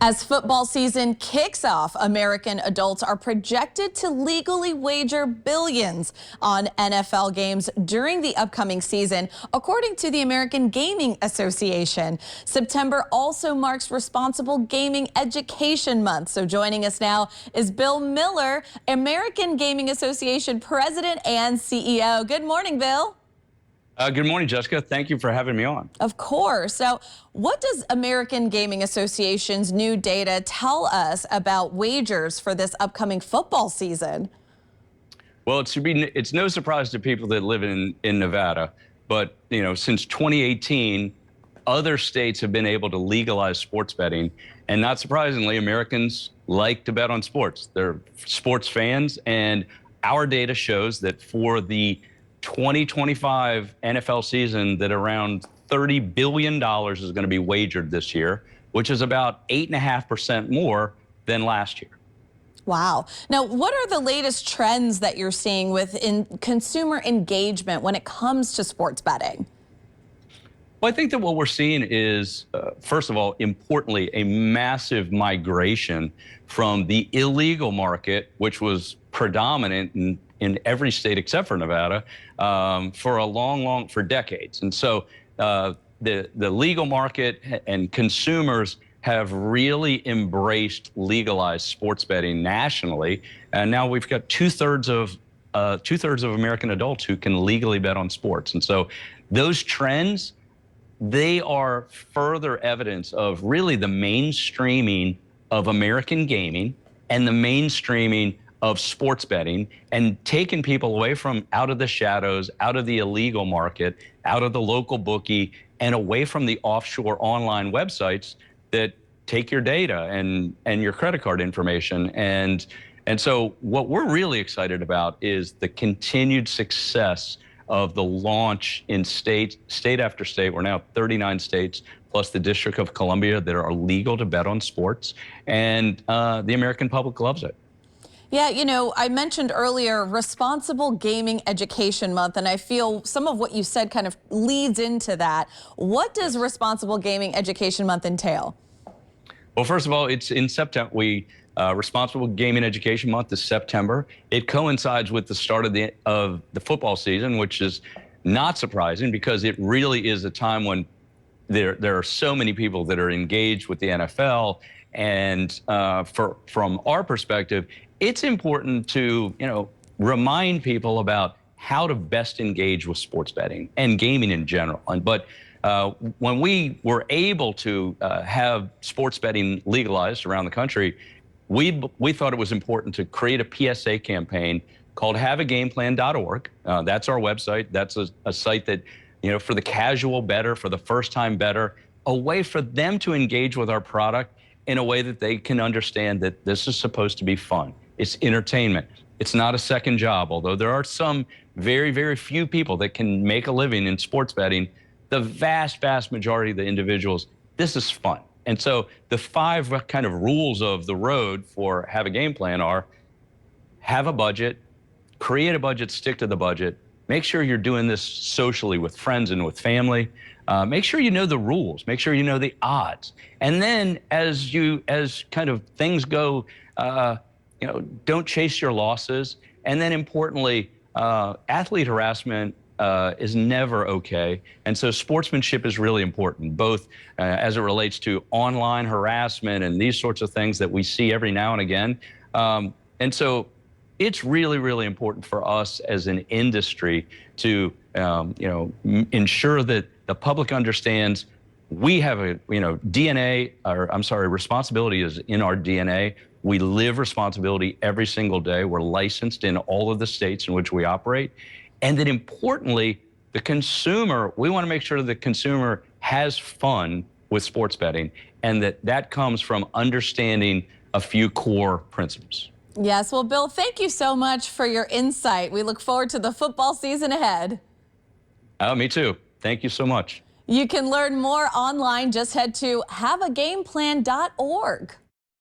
As football season kicks off, American adults are projected to legally wager billions on NFL games during the upcoming season, according to the American Gaming Association. September also marks Responsible Gaming Education Month. So joining us now is Bill Miller, American Gaming Association President and CEO. Good morning, Bill. Good morning, Jessica. Thank you for having me on. Of course. So what does American Gaming Association's new data tell us about wagers for this upcoming football season? Well, it's no surprise to people that live in Nevada, but since 2018, other states have been able to legalize sports betting, and not surprisingly, Americans like to bet on sports. They're sports fans, and our data shows that for the 2025 NFL season that around $30 billion is going to be wagered this year, which is about 8.5% more than last year. Wow. Now, what are the latest trends that you're seeing within consumer engagement when it comes to sports betting? Well, I think that what we're seeing is, first of all, importantly, a massive migration from the illegal market, which was predominant in every state except for Nevada for decades. And so the legal market and consumers have really embraced legalized sports betting nationally. And now we've got two-thirds of American adults who can legally bet on sports. And so those trends, they are further evidence of really the mainstreaming of American gaming and the mainstreaming of sports betting, and taking people away from out of the shadows, out of the illegal market, out of the local bookie, and away from the offshore online websites that take your data and your credit card information. And so what we're really excited about is the continued success of the launch in state after state. We're now 39 states, plus the District of Columbia, that are legal to bet on sports, and the American public loves it. Yeah, I mentioned earlier Responsible Gaming Education Month, and I feel some of what you said kind of leads into that. What does Responsible Gaming Education Month entail? Well, first of all, it's in September. Responsible Gaming Education Month is September. It coincides with the start of the football season, which is not surprising because it really is a time when there are so many people that are engaged with the NFL. And from our perspective, it's important to remind people about how to best engage with sports betting and gaming in general. But when we were able to have sports betting legalized around the country, we thought it was important to create a PSA campaign called haveagameplan.org. That's our website. That's a site that, for the casual bettor, for the first-time bettor, a way for them to engage with our product in a way that they can understand that this is supposed to be fun. It's entertainment. It's not a second job, although there are some very, very few people that can make a living in sports betting. The vast, vast majority of the individuals, this is fun. And so the 5 kind of rules of the road for Have a Game Plan are: have a budget, create a budget, stick to the budget, make sure you're doing this socially with friends and with family, make sure you know the rules, make sure you know the odds. And then as kind of things go, don't chase your losses. And then importantly, athlete harassment is never okay. And so sportsmanship is really important, both as it relates to online harassment and these sorts of things that we see every now and again. And so it's really, really important for us as an industry to ensure that the public understands we have a responsibility is in our DNA. We live responsibility every single day. We're licensed in all of the states in which we operate. And then importantly, the consumer, we want to make sure the consumer has fun with sports betting, and that comes from understanding a few core principles. Yes, well, Bill, thank you so much for your insight. We look forward to the football season ahead. Me too. Thank you so much. You can learn more online. Just head to haveagameplan.org.